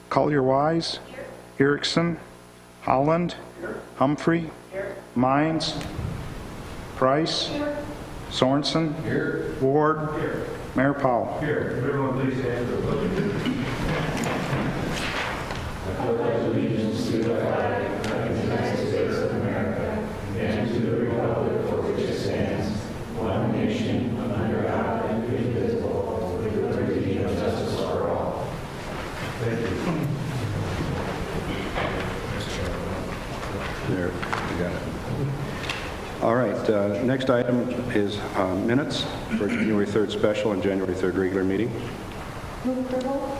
Collier-Wise, Erickson, Holland, Humphrey, Mines, Price, Sorensen, Ward, Mayor Powell. Here, everyone please stand for the pledge. I pledge allegiance to the flag of the United States of America and to the republic for which it stands, one nation, under God, indivisible, with liberty and justice for all. Thank you. There, you got it. All right, next item is minutes for January 3rd special and January 3rd regular meeting. Move approval.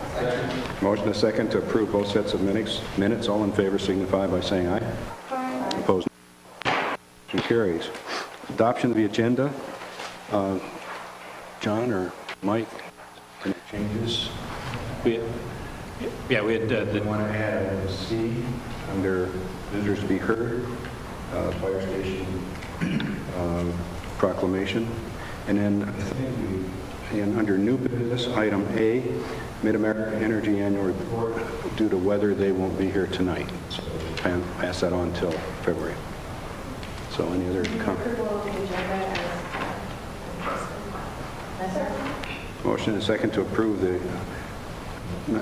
Motion and second to approve both sets of minutes. All in favor signify by saying aye. Aye. Opposed? Motion carries. Adoption of the agenda. John or Mike, any changes? We had I want to add item C under visitors to be heard, fire station proclamation. And then I think under new business, item A, Mid-America Energy Annual Report. Due to weather, they won't be here tonight. So pass that on till February. So any other comments? Motion and second to approve the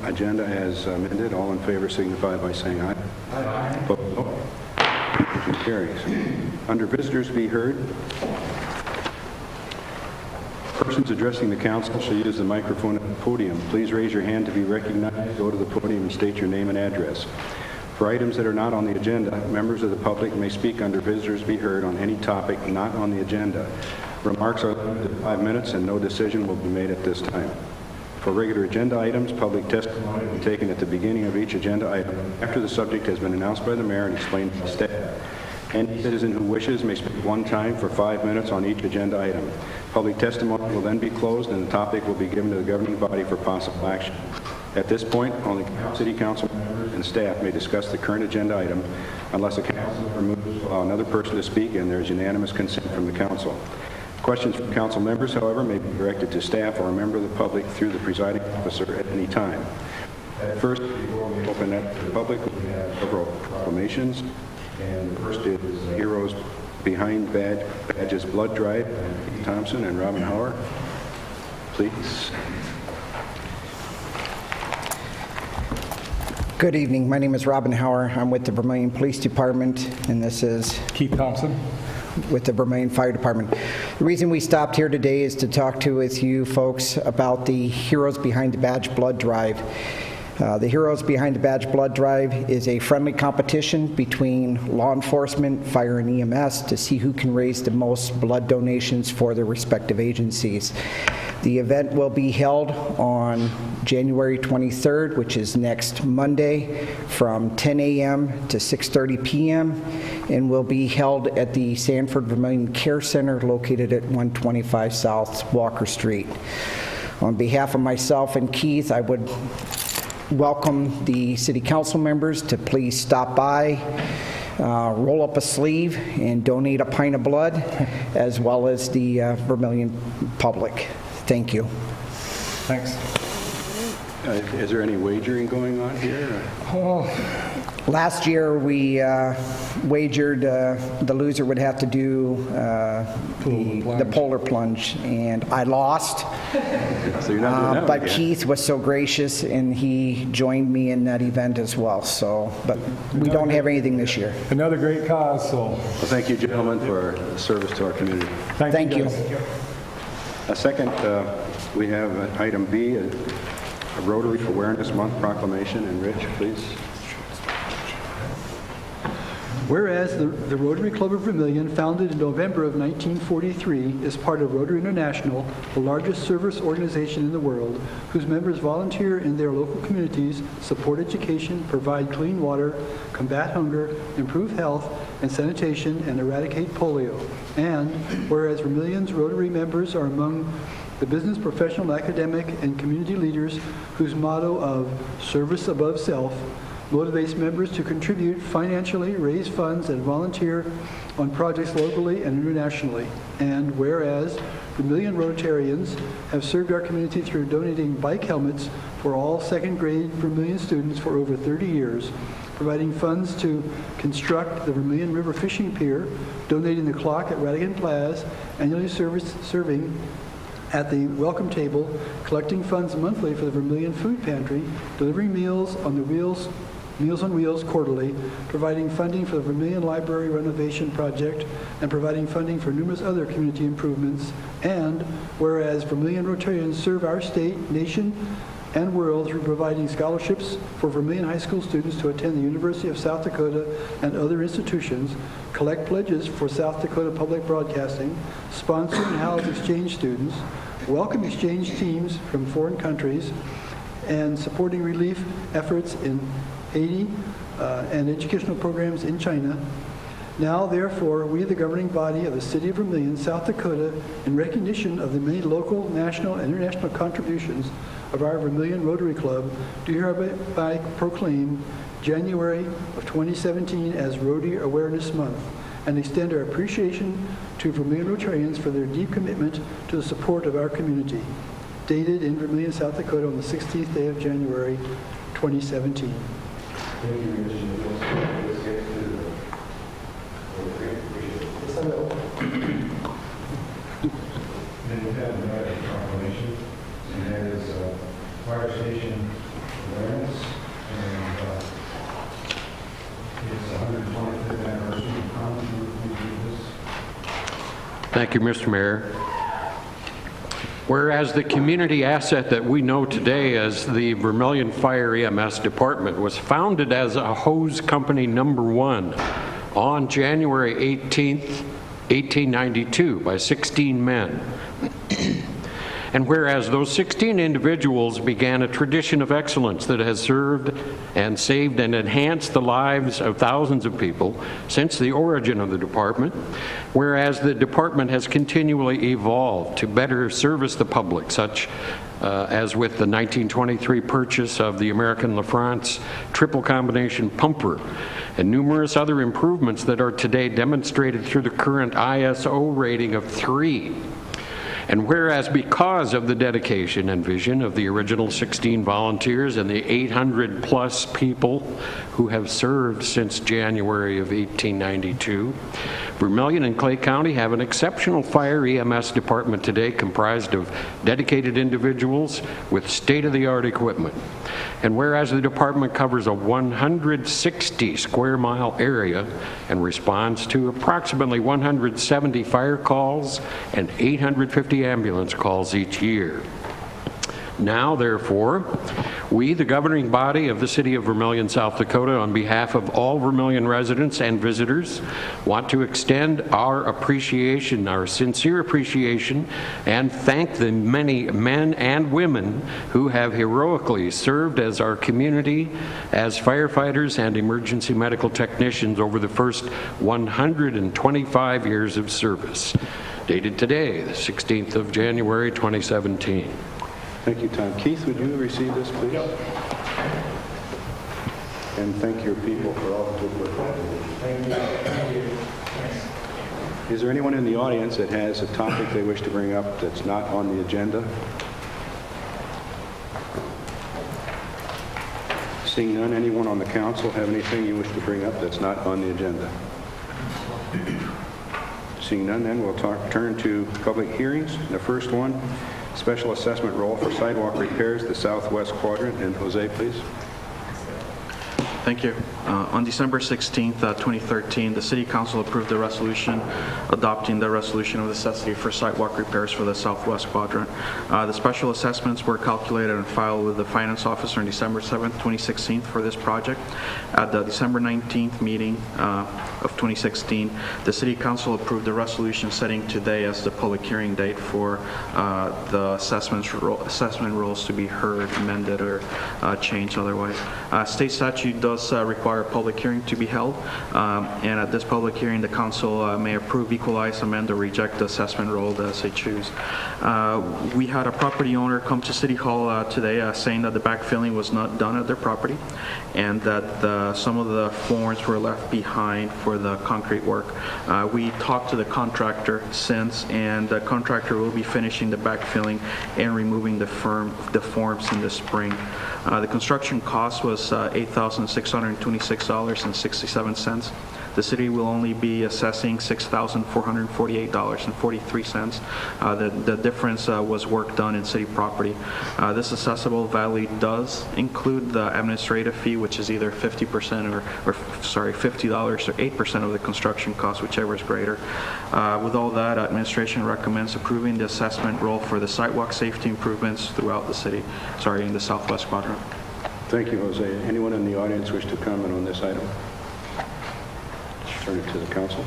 agenda as amended. All in favor signify by saying aye. Aye. Opposed? No. Motion carries. Under visitors be heard, persons addressing the council shall use the microphone at the podium. Please raise your hand to be recognized. Go to the podium and state your name and address. For items that are not on the agenda, members of the public may speak under visitors be heard on any topic not on the agenda. Remarks are limited to 5 minutes and no decision will be made at this time. For regular agenda items, public testimony will be taken at the beginning of each agenda item after the subject has been announced by the mayor and explained by staff. Any citizen who wishes may speak one time for 5 minutes on each agenda item. Public testimony will then be closed and the topic will be given to the governing body for possible action. At this point, only city council members and staff may discuss the current agenda item unless a council member moves to allow another person to speak and there is unanimous consent from the council. Questions from council members, however, may be directed to staff or a member of the public through the presiding officer at any time. First, before we open that to the public, we have several proclamations. And the first is Heroes Behind Badges Blood Drive, Pete Thompson and Robin Hauer. Please. Good evening. My name is Robin Hauer. I'm with the Vermillion Police Department, and this is Keith Thompson with the Vermillion Fire Department. The reason we stopped here today is to talk with you folks about the Heroes Behind the Badge Blood Drive. The Heroes Behind the Badge Blood Drive is a friendly competition between law enforcement, fire, and EMS to see who can raise the most blood donations for their respective agencies. The event will be held on January 23rd, which is next Monday, from 10 a.m. to 6:30 p.m., and will be held at the Sanford Vermillion Care Center located at 125 South Walker Street. On behalf of myself and Keith, I would welcome the city council members to please stop by, roll up a sleeve, and donate a pint of blood, as well as the Vermillion public. Thank you. Thanks. Is there any wagering going on here? Last year we wagered the loser would have to do the polar plunge, and I lost. So you're not doing that but again. Keith was so gracious, and he joined me in that event as well. So, but we don't have anything this year. Another great cause, so Well, thank you, gentlemen, for service to our community. Thank you. guys. Second, we have item B, a Rotary Awareness Month proclamation. And Rich, please. Whereas the Rotary Club of Vermillion, founded in November of 1943, is part of Rotary International, the largest service organization in the world, whose members volunteer in their local communities, support education, provide clean water, combat hunger, improve health and sanitation, and eradicate polio. And whereas Vermillion's Rotary members are among the business, professional, academic, and community leaders whose motto of service above self motivates members to contribute financially, raise funds, and volunteer on projects locally and internationally. And whereas Vermillion Rotarians have served our community through donating bike helmets for all second-grade Vermillion students for over 30 years, providing funds to construct the Vermillion River Fishing Pier, donating the clock at Radigan Plaza, annually serving at the welcome table, collecting funds monthly for the Vermillion Food Pantry, delivering Meals on Wheels quarterly, providing funding for the Vermillion Library renovation project, and providing funding for numerous other community improvements. And whereas Vermillion Rotarians serve our state, nation, and world through providing scholarships for Vermillion High School students to attend the University of South Dakota and other institutions, collect pledges for South Dakota Public Broadcasting, sponsor and house exchange students, welcome exchange teams from foreign countries, and supporting relief efforts in Haiti and educational programs in China. Now, therefore, we, the governing body of the City of Vermillion, South Dakota, in recognition of the many local, national, and international contributions of our Vermillion Rotary Club, do hereby proclaim January of 2017 as Rotary Awareness Month and extend our appreciation to Vermillion Rotarians for their deep commitment to the support of our community. Dated in Vermillion, South Dakota on the 16th day of January, 2017. Thank you, Mr. Let's get to the Then we have another proclamation, and that is fire station awareness, and it's 125th anniversary of Congress. We do this. Thank you, Mr. Mayor. Whereas the community asset that we know today as the Vermillion Fire EMS Department was founded as a hose company #1 on January 18th, 1892 by 16 men. And whereas those 16 individuals began a tradition of excellence that has served and saved and enhanced the lives of thousands of people since the origin of the department, whereas the department has continually evolved to better service the public, such as with the 1923 purchase of the American LaFrance triple combination pumper, and numerous other improvements that are today demonstrated through the current ISO rating of 3. And whereas because of the dedication and vision of the original 16 volunteers and the 800-plus people who have served since January of 1892, Vermillion and Clay County have an exceptional fire EMS department today comprised of dedicated individuals with state-of-the-art equipment. And whereas the department covers a 160 square mile area and responds to approximately 170 fire calls and 850 ambulance calls each year. Now, therefore, we, the governing body of the City of Vermillion, South Dakota, on behalf of all Vermillion residents and visitors, want to extend our appreciation, our sincere appreciation, and thank the many men and women who have heroically served as our community as firefighters and emergency medical technicians over the first 125 years of service. Dated today, the 16th of January, 2017. Thank you, Tom. Keith, would you receive this, please? Yep. And thank your people for all the good work. Thank you. Is there anyone in the audience that has a topic they wish to bring up that's not on the agenda? Seeing none, anyone on the council have anything you wish to bring up that's not on the agenda? Seeing none, then we'll turn to public hearings. The first one, special assessment roll for sidewalk repairs, the southwest quadrant. And Jose, please. Thank you. On December 16th, 2013, the City Council approved a resolution adopting the resolution of necessity for sidewalk repairs for the southwest quadrant. The special assessments were calculated and filed with the Finance Officer on December 7th, 2016 for this project. At the December 19th meeting of 2016, the City Council approved the resolution setting today as the public hearing date for the assessment rules to be heard, amended, or changed otherwise. State statute does require a public hearing to be held, and at this public hearing, the council may approve, equalize, amend, or reject the assessment roll as they choose. We had a property owner come to City Hall today saying that the backfilling was not done at their property and that some of the forms were left behind for the concrete work. We talked to the contractor since, and the contractor will be finishing the backfilling and removing the forms in the spring. The construction cost was $8,626.67. The city will only be assessing $6,448.43. The difference was work done in city property. This assessable value does include the administrative fee, which is either 50% or $50 or 8% of the construction cost, whichever is greater. With all that, administration recommends approving the assessment roll for the sidewalk safety improvements throughout the city, in the southwest quadrant. Thank you, Jose. Anyone in the audience wish to comment on this item? Turn it to the council.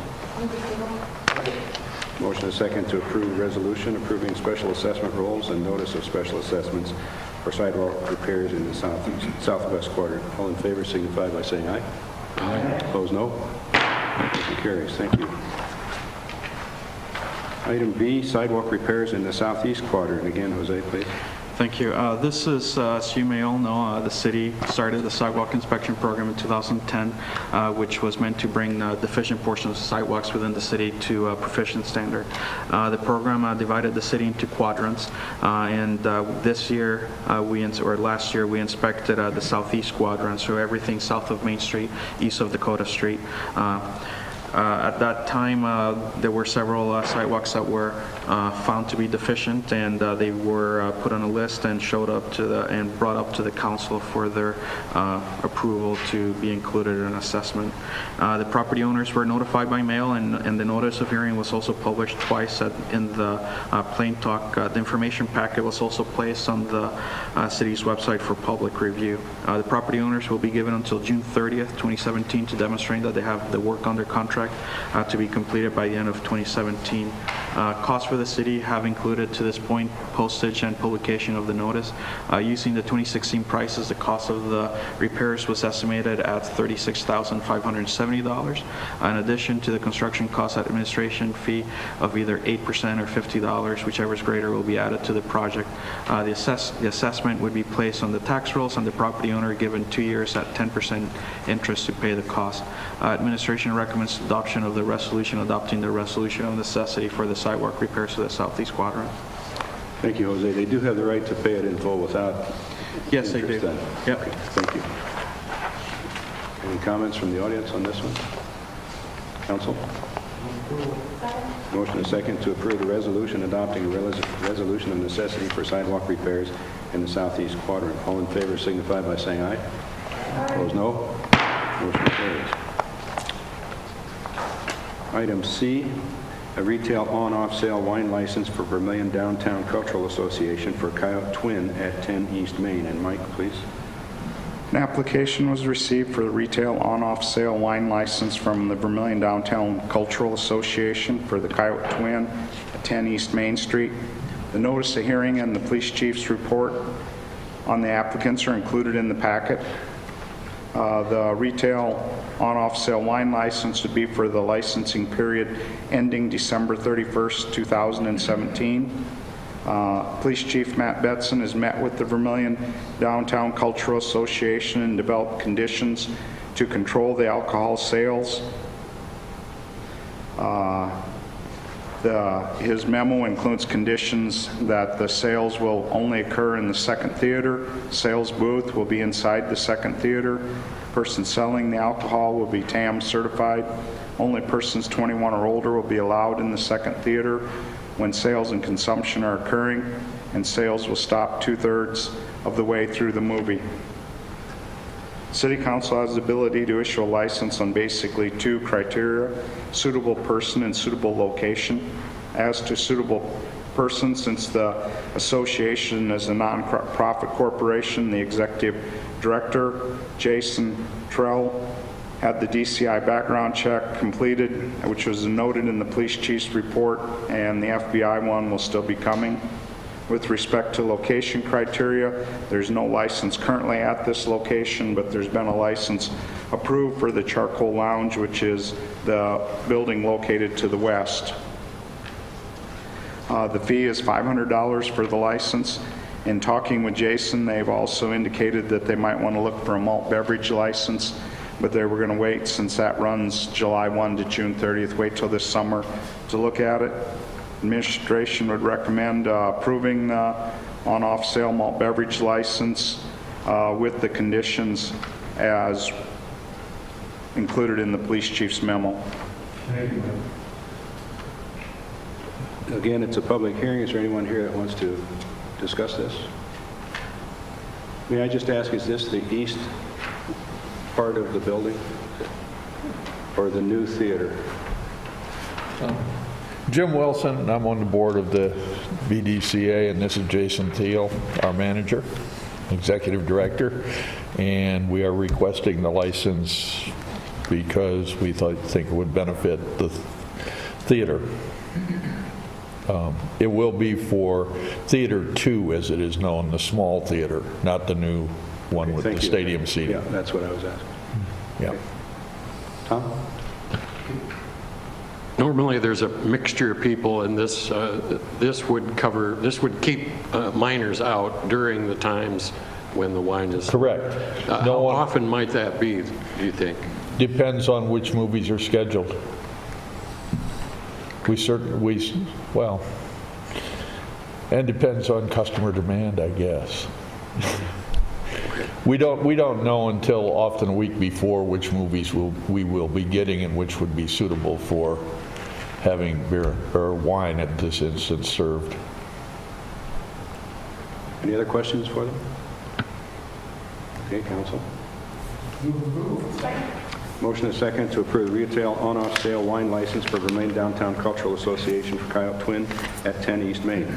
Motion is second to approve resolution approving special assessment rolls and notice of special assessments for sidewalk repairs in the southwest quadrant. All in favor signify by saying aye. Aye. Opposed, no. Motion carries. Thank you. Item B, sidewalk repairs in the southeast quadrant. Again, Jose, please. Thank you. This is, as you may all know, the city started the sidewalk inspection program in 2010, which was meant to bring deficient portions of sidewalks within the city to a proficient standard. The program divided the city into quadrants, and last year we inspected the southeast quadrant, so everything south of Main Street, east of Dakota Street. At that time, there were several sidewalks that were found to be deficient, and they were put on a list and brought up to the council for their approval to be included in an assessment. The property owners were notified by mail, and the notice of hearing was also published twice in the Plain Talk. The information packet was also placed on the city's website for public review. The property owners will be given until June 30th, 2017 to demonstrate that they have the work under contract to be completed by the end of 2017. Costs for the city have included to this point postage and publication of the notice. Using the 2016 prices, the cost of the repairs was estimated at $36,570. In addition to the construction cost, administration fee of either 8% or $50, whichever is greater, will be added to the project. The assessment would be placed on the tax rolls and the property owner given 2 years at 10% interest to pay the cost. Administration recommends adoption of the resolution adopting the resolution of necessity for the sidewalk repairs to the southeast quadrant. Thank you, Jose. They do have the right to pay it in full without Yes, they do. interest then? Yep. Okay, thank you. Any comments from the audience on this one? Council? Motion is second to approve the resolution adopting a resolution of necessity for sidewalk repairs in the southeast quadrant. All in favor signify by saying aye. Opposed, no. Motion carries. Item C, a retail on-off sale wine license for Vermillion Downtown Cultural Association for Coyote Twin at 10 East Main. And Mike, please. An application was received for the retail on-off sale wine license from the Vermillion Downtown Cultural Association for the Coyote Twin at 10 East Main Street. The notice of hearing and the police chief's report on the applicants are included in the packet. The retail on-off sale wine license would be for the licensing period ending December 31st, 2017. Police Chief Matt Betson has met with the Vermillion Downtown Cultural Association and developed conditions to control the alcohol sales. His memo includes conditions that the sales will only occur in the second theater. Sales booth will be inside the second theater. Person selling the alcohol will be TAM certified. Only persons 21 or older will be allowed in the second theater when sales and consumption are occurring, and sales will stop 2/3 of the way through the movie. City Council has the ability to issue a license on basically two criteria: suitable person and suitable location. As to suitable person, since the association is a non-profit corporation, the executive director, Jason Trell, had the DCI background check completed, which was noted in the police chief's report, and the FBI one will still be coming. With respect to location criteria, there's no license currently at this location, but there's been a license approved for the Charcoal Lounge, which is the building located to the west. The fee is $500 for the license. In talking with Jason, they've also indicated that they might want to look for a malt beverage license, but they were going to wait, since that runs July 1 to June 30th, wait till this summer to look at it. Administration would recommend approving the on-off sale malt beverage license with the conditions as included in the police chief's memo. Again, it's a public hearing. Is there anyone here that wants to discuss this? May I just ask, is this the east part of the building or the new theater? Jim Wilson, I'm on the board of the BDCA, and this is Jason Thiel, our manager, executive director, and we are requesting the license because we think it would benefit the theater. It will be for Theater 2, as it is known, the small theater, not the new one with the stadium seating. Yeah, that's what I was asking. Yeah. Tom? Normally, there's a mixture of people, and this would keep minors out during the times when the wine is... Correct. How often might that be, do you think? Depends on which movies are scheduled. Well, and depends on customer demand, I guess. We don't know until often a week before which movies we will be getting and which would be suitable for having beer or wine at this instance served. Any other questions for them? Okay, council. Motion is second to approve retail on-off sale wine license for Vermillion Downtown Cultural Association for Coyote Twin at 10 East Main.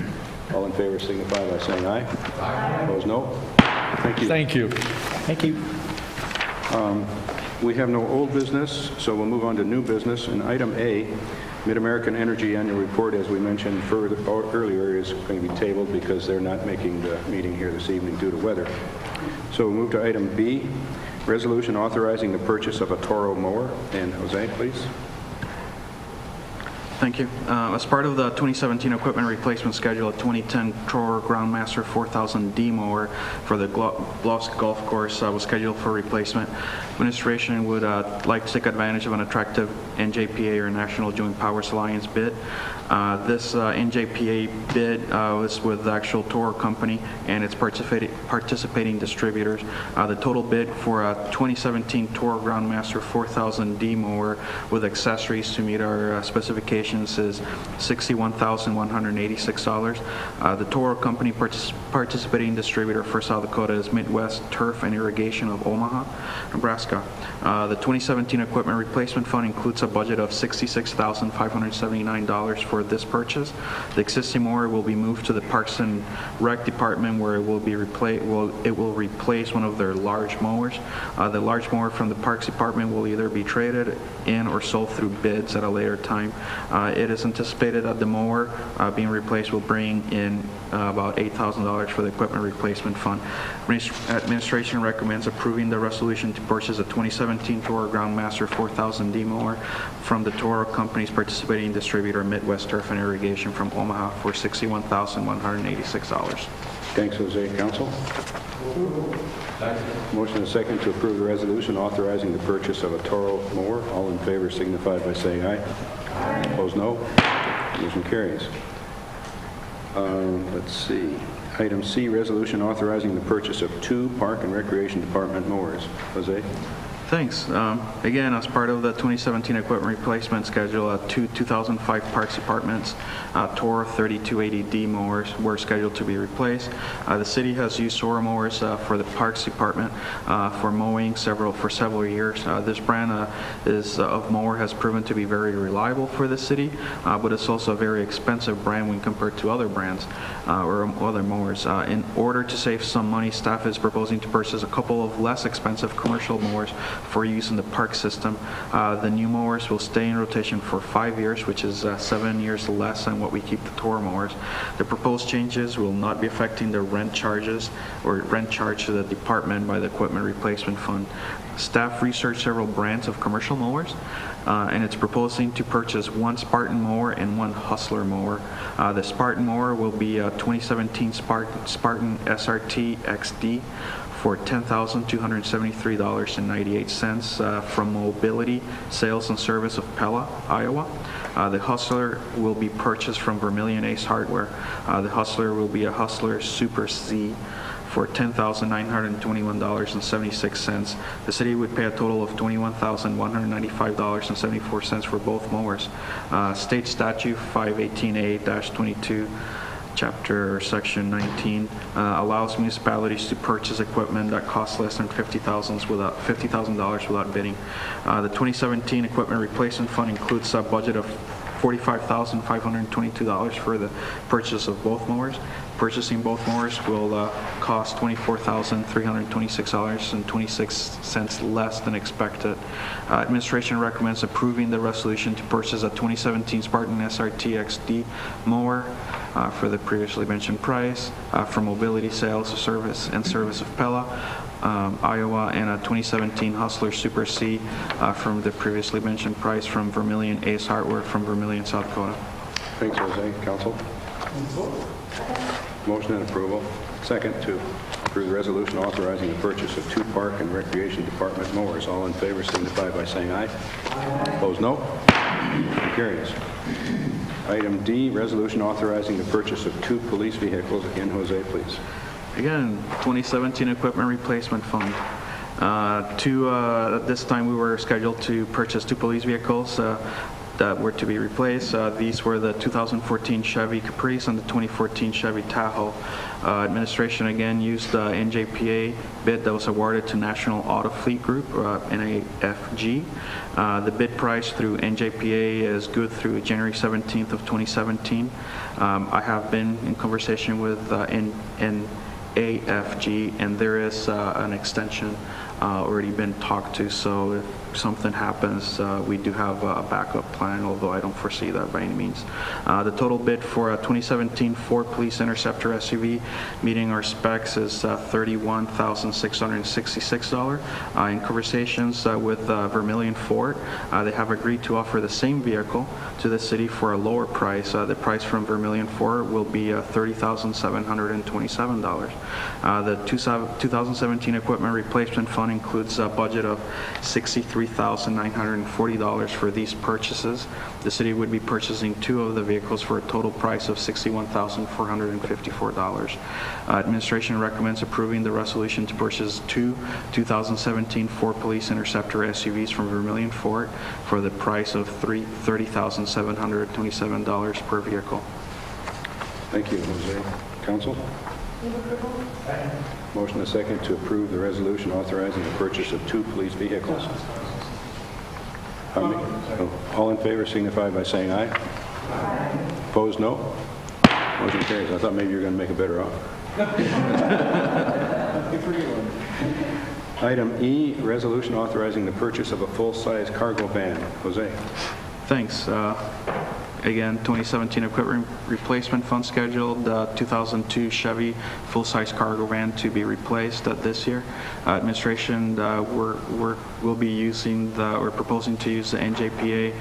All in favor signify by saying aye. Aye. Opposed, no. Thank you. Thank you. Thank you. We have no old business, so we'll move on to new business. And item A, Mid-American Energy Annual Report, as we mentioned earlier, is going to be tabled because they're not making the meeting here this evening due to weather. So we'll move to item B, resolution authorizing the purchase of a Toro mower. And Jose, please. Thank you. As part of the 2017 equipment replacement schedule, a 2010 Toro Groundmaster 4000D mower for the Bluffs Golf Course was scheduled for replacement. Administration would like to take advantage of an attractive NJPA or National Joint Powers Alliance bid. This NJPA bid was with the actual Toro company and its participating distributors. The total bid for a 2017 Toro Groundmaster 4000D mower with accessories to meet our specifications is $61,186. The Toro company participating distributor for South Dakota is Midwest Turf and Irrigation of Omaha, Nebraska. The 2017 equipment replacement fund includes a budget of $66,579 for this purchase. The existing mower will be moved to the Parks and Rec department, where it will replace one of their large mowers. The large mower from the Parks department will either be traded in or sold through bids at a later time. It is anticipated that the mower being replaced will bring in about $8,000 for the equipment replacement fund. Administration recommends approving the resolution to purchase a 2017 Toro Groundmaster 4000D mower from the Toro company's participating distributor Midwest Turf and Irrigation from Omaha for $61,186. Thanks, Jose. Council? Motion is second to approve the resolution authorizing the purchase of a Toro mower. All in favor signify by saying aye. Aye. Opposed, no. Motion carries. Let's see. Item C, resolution authorizing the purchase of 2 Park and Recreation Department mowers. Jose? Thanks. Again, as part of the 2017 equipment replacement schedule, 2 2005 Parks Departments Toro 3280D mowers were scheduled to be replaced. The city has used Toro mowers for the Parks Department for mowing for several years. This brand of mower has proven to be very reliable for the city, but it's also a very expensive brand when compared to other brands or other mowers. In order to save some money, staff is proposing to purchase a couple of less expensive commercial mowers for use in the park system. The new mowers will stay in rotation for 5 years, which is 7 years less than what we keep the Toro mowers. The proposed changes will not be affecting the rent charges or rent charge to the department by the Equipment Replacement Fund. Staff researched several brands of commercial mowers, and it's proposing to purchase one Spartan mower and one Hustler mower. The Spartan mower will be a 2017 Spartan SRT XD for $10,273.98 from Mobility Sales and Service of Pella, Iowa. The Hustler will be purchased from Vermillion Ace Hardware. The Hustler will be a Hustler Super C for $10,921.76. The city would pay a total of $21,195.74 for both mowers. State Statute 518A-22, Chapter Section 19 allows municipalities to purchase equipment that costs less than $50,000 without bidding. The 2017 Equipment Replacement Fund includes a budget of $45,522 for the purchase of both mowers. Purchasing both mowers will cost $24,326.26 less than expected. Administration recommends approving the resolution to purchase a 2017 Spartan SRT XD mower for the previously mentioned price from Mobility Sales Service and Service of Pella, Iowa, and a 2017 Hustler Super C from the previously mentioned price from Vermillion Ace Hardware from Vermillion, South Dakota. Thanks, Jose. Council? Motion and approval. Second, to approve the resolution authorizing the purchase of 2 Park and Recreation Department mowers. All in favor signify by saying aye. Opposed, no. Motion carries. Item D, resolution authorizing the purchase of 2 police vehicles. Again, Jose, please. Again, 2017 Equipment Replacement Fund. At this time, we were scheduled to purchase 2 police vehicles that were to be replaced. These were the 2014 Chevy Caprice and the 2014 Chevy Tahoe. Administration again used the NJPA bid that was awarded to National Auto Fleet Group, NAFG. The bid price through NJPA is good through January 17th of 2017. I have been in conversation with NAFG, and there is an extension already been talked to, so if something happens, we do have a backup plan, although I don't foresee that by any means. The total bid for a 2017 Ford Police Interceptor SUV meeting our specs is $31,666. In conversations with Vermillion Ford, they have agreed to offer the same vehicle to the city for a lower price. The price from Vermillion Ford will be $30,727. The 2017 Equipment Replacement Fund includes a budget of $63,940 for these purchases. The city would be purchasing 2 of the vehicles for a total price of $61,454. Administration recommends approving the resolution to purchase 2 2017 Ford Police Interceptor SUVs from Vermillion Ford for the price of $30,727 per vehicle. Thank you, Jose. Council? Motion and second to approve the resolution authorizing the purchase of 2 police vehicles. All in favor signify by saying aye. Opposed, no. Motion carries. I thought maybe you were going to make a better offer. Item E, resolution authorizing the purchase of a full-size cargo van. Jose. Thanks. Again, 2017 Equipment Replacement Fund scheduled, 2002 Chevy full-size cargo van to be replaced this year. Administration will be using we're proposing to use the NJPA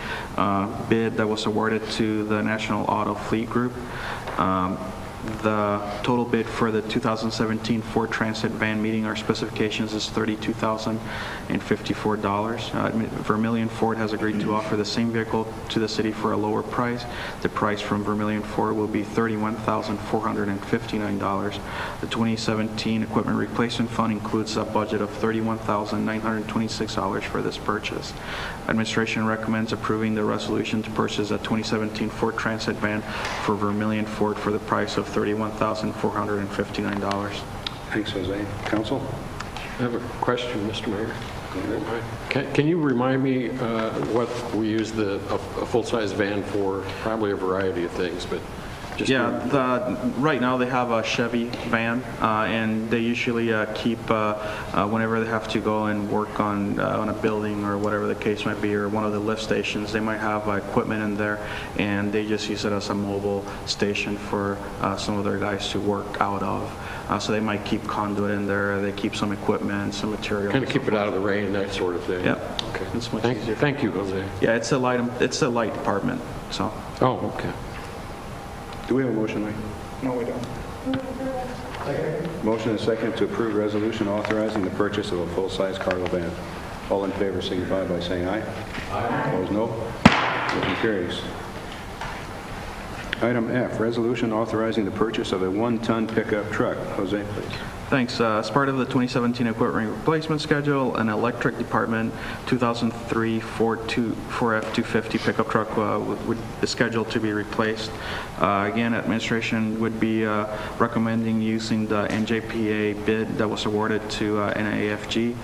bid that was awarded to the National Auto Fleet Group. The total bid for the 2017 Ford Transit van meeting our specifications is $32,054. Vermillion Ford has agreed to offer the same vehicle to the city for a lower price. The price from Vermillion Ford will be $31,459. The 2017 Equipment Replacement Fund includes a budget of $31,926 for this purchase. Administration recommends approving the resolution to purchase a 2017 Ford Transit van for Vermillion Ford for the price of $31,459. Thanks, Jose. Council? I have a question, Mr. Mayor. Can you remind me what we use a full-size van for? Probably a variety of things, but Right now they have a Chevy van, and they usually keep, whenever they have to go and work on a building or whatever the case might be, or one of the lift stations, they might have equipment in there, and they just use it as a mobile station for some of their guys to work out of. So they might keep conduit in there, they keep some equipment, some material. Kind of keep it out of the rain, that sort of thing. Yep. Okay. It's much Thank easier. Thank you, Jose. Yeah, it's a light department, so. Oh, okay. Do we have a motion, Mike? No, we don't. Motion and second to approve resolution authorizing the purchase of a full-size cargo van. All in favor signify by saying aye. Aye. Opposed, no. Motion carries. Item F, resolution authorizing the purchase of a 1-ton pickup truck. Jose, please. Thanks. As part of the 2017 equipment replacement schedule, an electric department 2003 Ford F-250 pickup truck is scheduled to be replaced. Again, administration would be recommending using the NJPA bid that was awarded to NAFG.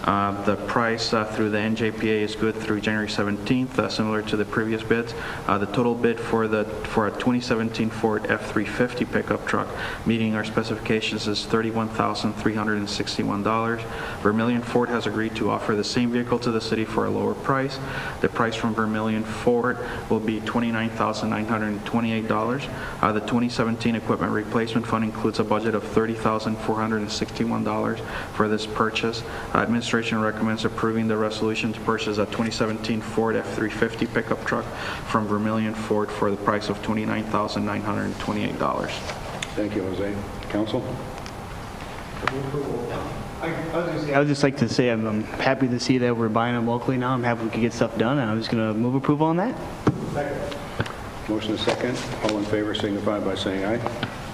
The price through the NJPA is good through January 17th, similar to the previous bids. The total bid for a 2017 Ford F-350 pickup truck meeting our specifications is $31,361. Vermillion Ford has agreed to offer the same vehicle to the city for a lower price. The price from Vermillion Ford will be $29,928. The 2017 equipment replacement fund includes a budget of $30,461 for this purchase. Administration recommends approving the resolution to purchase a 2017 Ford F-350 pickup truck from Vermillion Ford for the price of $29,928. Thank you, Jose. Council? I would just like to say I'm happy to see that we're buying them locally now. I'm happy we can get stuff done, and I'm just going to move approval on that. Motion is second. All in favor signify by saying aye.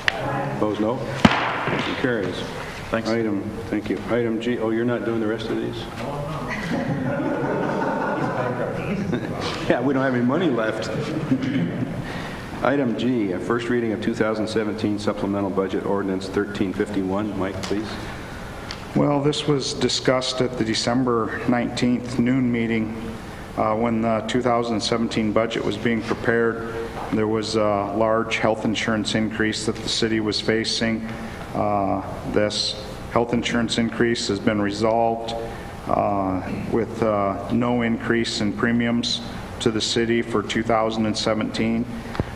Aye. Opposed, no. Motion carries. Thanks. Thank you. Item G, oh, you're not doing the rest of these? Yeah, we don't have any money left. Item G, first reading of 2017 supplemental budget ordinance 1351. Mike, please. Well, this was discussed at the December 19th noon meeting when the 2017 budget was being prepared. There was a large health insurance increase that the city was facing. This health insurance increase has been resolved with no increase in premiums to the city for 2017.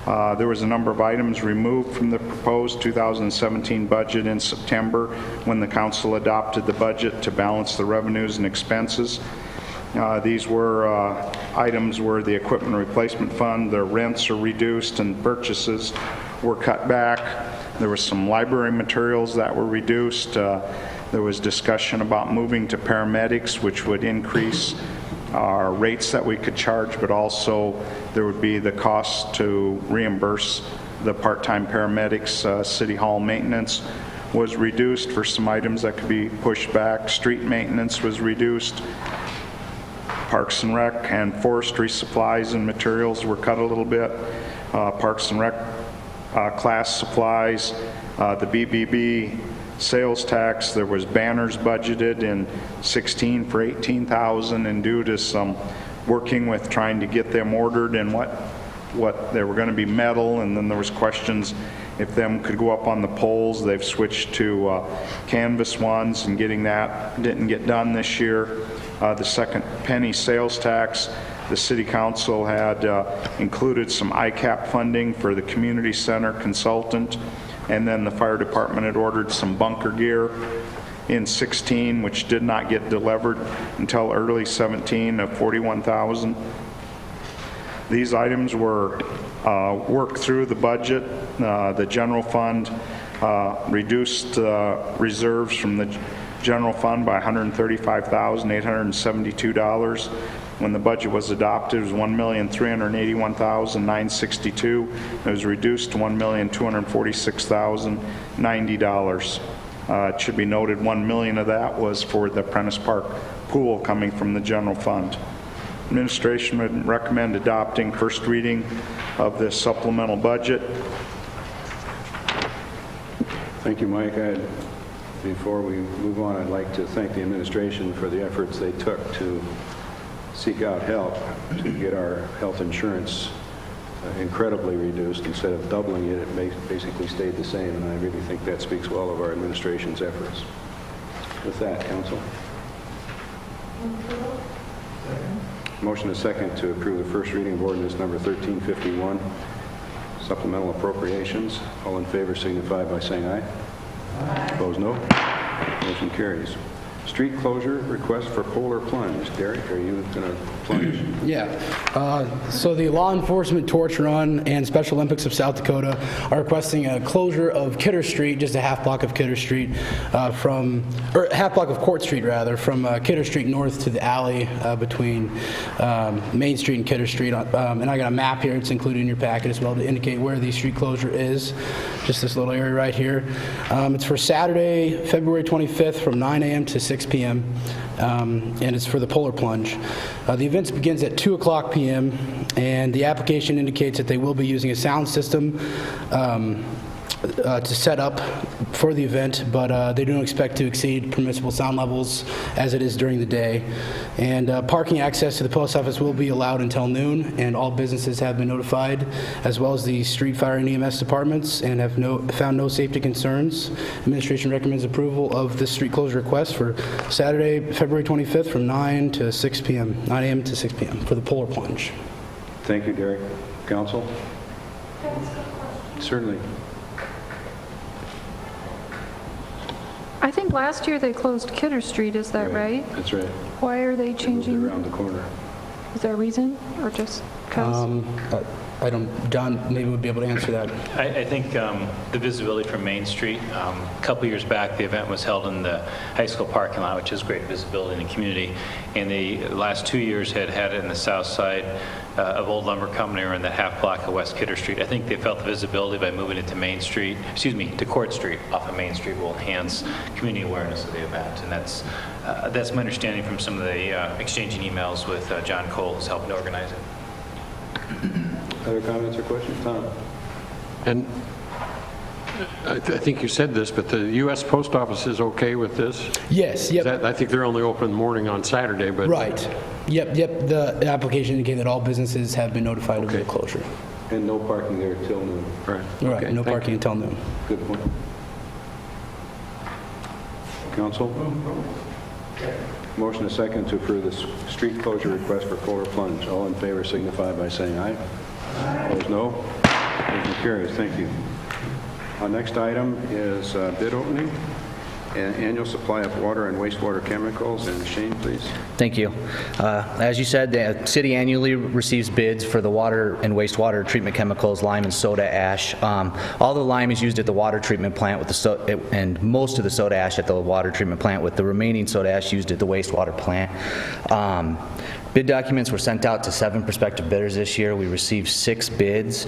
There was a number of items removed from the proposed 2017 budget in September when the council adopted the budget to balance the revenues and expenses. These were items where the equipment replacement fund, the rents are reduced and purchases were cut back. There was some library materials that were reduced. There was discussion about moving to paramedics, which would increase our rates that we could charge, but also there would be the cost to reimburse the part-time paramedics. City Hall maintenance was reduced for some items that could be pushed back. Street maintenance was reduced. Parks and Rec and forestry supplies and materials were cut a little bit. Parks and Rec class supplies, the BBB sales tax, there was banners budgeted in 16 for $18,000, and due to some working with trying to get them ordered and what they were going to be metal, and then there was questions if them could go up on the poles. They've switched to canvas ones, and getting that didn't get done this year. The second penny sales tax, the City Council had included some ICAP funding for the community center consultant, and then the fire department had ordered some bunker gear in 16, which did not get delivered until early 17 of $41,000. These items were worked through the budget. The general fund reduced reserves from the general fund by $135,872. When the budget was adopted, it was $1,381,962. It was reduced to $1,246,090. It should be noted $1 million of that was for the Prentice Park pool coming from the general fund. Administration would recommend adopting first reading of this supplemental budget. Thank you, Mike. Before we move on, I'd like to thank the administration for the efforts they took to seek out help to get our health insurance incredibly reduced. Instead of doubling it, it basically stayed the same, and I really think that speaks well of our administration's efforts. With that, council. Motion is second to approve the first reading of ordinance number 1351, supplemental appropriations. All in favor signify by saying aye. Aye. Opposed, no. Motion carries. Street closure request for polar plunge. Derek, are you going to plunge? Yeah. So the Law Enforcement Torch Run and Special Olympics of South Dakota are requesting a closure of Kidder Street, just a half block of Kidder Street, half block of Court Street, rather, from Kidder Street north to the alley between Main Street and Kidder Street. And I got a map here. It's included in your packet as well to indicate where the street closure is. Just this little area right here. It's for Saturday, February 25th from 9 a.m. to 6 p.m. And it's for the polar plunge. The event begins at 2 o'clock p.m. and the application indicates that they will be using a sound system to set up for the event, but they don't expect to exceed permissible sound levels as it is during the day. And parking access to the post office will be allowed until noon, and all businesses have been notified, as well as the street fire and EMS departments, and have found no safety concerns. Administration recommends approval of this street closure request for Saturday, February 25th from 9 to 6 p.m., 9 a.m. to 6 p.m. for the polar plunge. Thank you, Derek. Council? Certainly. I think last year they closed Kidder Street, is that right? That's right. Why are they changing? Around the corner. Is there a reason, or just because? I don't, John maybe would be able to answer that. I think the visibility from Main Street, a couple years back, the event was held in the high school parking lot, which is great visibility in the community. And the last 2 years had it in the south side of Old Lumber Company or in the half block of West Kidder Street. I think they felt the visibility by moving it to Main Street, to Court Street off of Main Street will enhance community awareness of the event. And that's my understanding from some of the exchanging emails with John Cole, who's helping to organize it. Other comments or questions? Tom? And I think you said this, but the U.S. Post Office is okay with this? Yes, yep. I think they're only open in the morning on Saturday, but... Right. Yep. The application indicated that all businesses have been notified of the closure. And no parking there till noon. Right. Right, Okay, no thank parking you. until noon. Good point. Council? Motion is second to approve the street closure request for polar plunge. All in favor signify by saying aye. Opposed, no. Motion carries. Thank you. Our next item is bid opening and annual supply of water and wastewater chemicals. And Shane, please. Thank you. As you said, the city annually receives bids for the water and wastewater treatment chemicals, lime and soda ash. All the lime is used at the water treatment plant with and most of the soda ash at the water treatment plant, with the remaining soda ash used at the wastewater plant. Bid documents were sent out to 7 prospective bidders this year. We received 6 bids.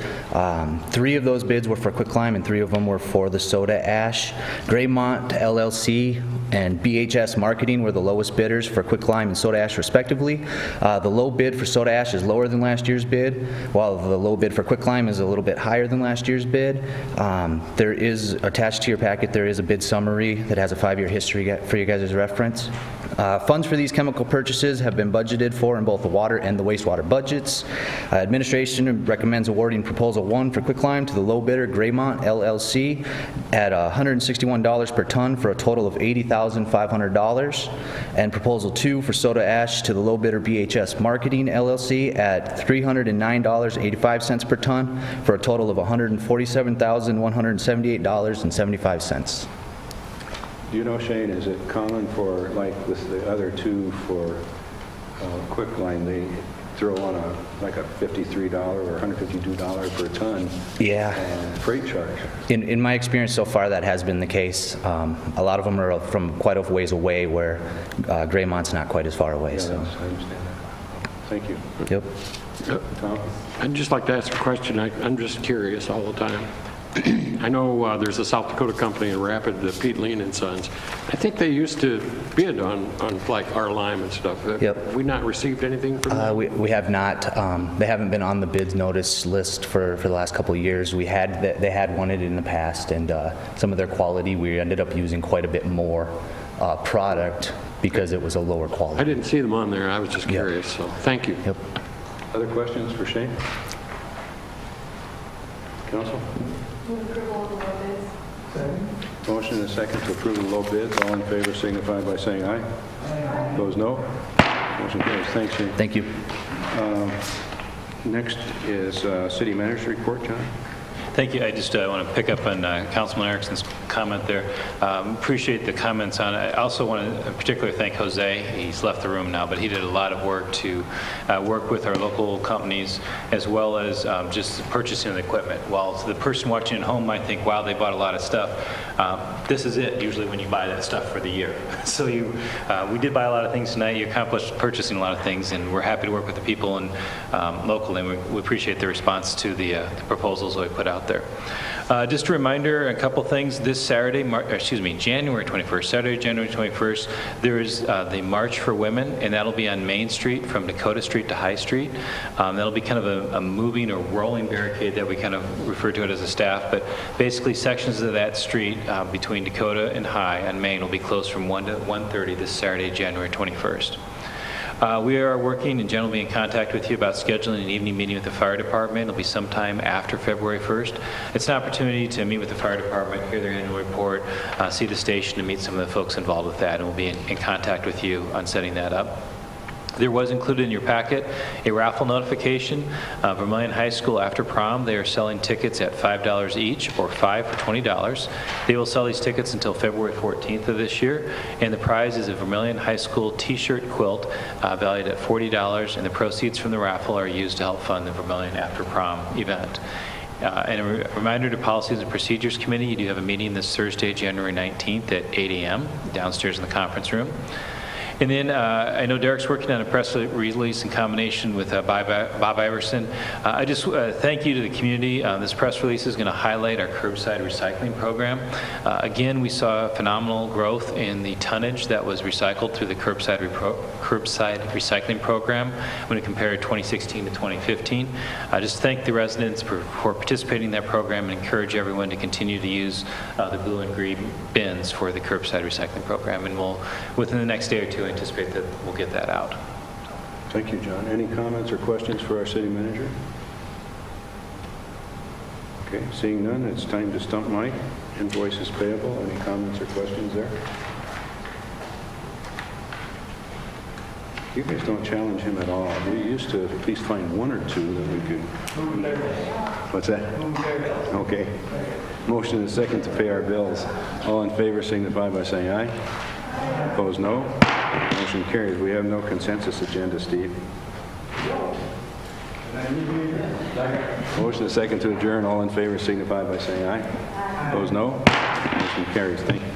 3 of those bids were for quicklime and 3 of them were for the soda ash. Graymont LLC and BHS Marketing were the lowest bidders for quicklime and soda ash respectively. The low bid for soda ash is lower than last year's bid, while the low bid for quicklime is a little bit higher than last year's bid. There is, attached to your packet, there is a bid summary that has a 5-year history for you guys' reference. Funds for these chemical purchases have been budgeted for in both the water and the wastewater budgets. Administration recommends awarding Proposal 1 for quicklime to the low bidder, Graymont LLC, at $161 per ton for a total of $80,500, and Proposal 2 for soda ash to the low bidder, BHS Marketing LLC, at $309.85 per ton for a total of $147,178.75. Do you know, Shane, is it common for, like with the other 2 for quicklime, they throw on a $53 or $152 per ton freight charge? In my experience so far, that has been the case. A lot of them are from quite a ways away, where Graymont's not quite as far away. Yeah, So. I understand that. Thank you. Yep. Tom? I'd just like to ask a question. I'm just curious all the time. I know there's a South Dakota company in Rapid, Pete Lean and Sons. I think they used to bid on like our lime and stuff. Yep. Have we not received anything from them? We have not. They haven't been on the bids notice list for the last couple of years. They had wanted it in the past, and some of their quality, we ended up using quite a bit more product because it was a lower quality. I didn't see them on there. I was just curious, so thank you. Yep. Other questions for Shane? Council? Motion and a second to approve the low bids. All in favor signify by saying aye. Opposed, no. Motion carries. Thanks, Shane. Thank you. Next is City Manager's report, John. Thank you. I just want to pick up on Councilman Erickson's comment there. Appreciate the comments on it. I also want to particularly thank Jose. He's left the room now, but he did a lot of work to work with our local companies as well as just purchasing the equipment. While the person watching at home might think, wow, they bought a lot of stuff, this is it usually when you buy that stuff for the year. So we did buy a lot of things tonight. You accomplished purchasing a lot of things, and we're happy to work with the people and locally, and we appreciate the response to the proposals that we put out there. Just a reminder, a couple things. This Saturday, January 21st, Saturday, January 21st, there is the March for Women, and that'll be on Main Street from Dakota Street to High Street. That'll be kind of a moving or rolling barricade that we kind of refer to it as a staff, but basically sections of that street between Dakota and High on Main will be closed from 1 to 1:30 this Saturday, January 21st. We are working and generally in contact with you about scheduling an evening meeting with the fire department. It'll be sometime after February 1st. It's an opportunity to meet with the fire department, hear their annual report, see the station, and meet some of the folks involved with that, and we'll be in contact with you on setting that up. There was included in your packet a raffle notification. Vermillion High School after prom, they are selling tickets at $5 each, or 5 for $20. They will sell these tickets until February 14th of this year, and the prize is a Vermillion High School t-shirt quilt valued at $40, and the proceeds from the raffle are used to help fund the Vermillion after prom event. And a reminder to Policies and Procedures Committee, you do have a meeting this Thursday, January 19th at 8 a.m. downstairs in the conference room. And then I know Derek's working on a press release in combination with Bob Iverson. I just thank you to the community. This press release is going to highlight our curbside recycling program. Again, we saw phenomenal growth in the tonnage that was recycled through the curbside recycling program when we compared 2016 to 2015. I just thank the residents for participating in that program and encourage everyone to continue to use the blue and green bins for the curbside recycling program. And we'll, within the next day or two, anticipate that we'll get that out. Thank you, John. Any comments or questions for our city manager? Okay, seeing none, it's time to stump Mike. Invoices payable. Any comments or questions there? You guys don't challenge him at all. We used to at least find one or two that we could. What's that? Okay. Motion and a second to pay our bills. All in favor signify by saying aye. Opposed, no. Motion carries. We have no consensus agenda, Steve. Motion and a second to adjourn. All in favor signify by saying aye. Opposed, no. Motion carries. Thank you.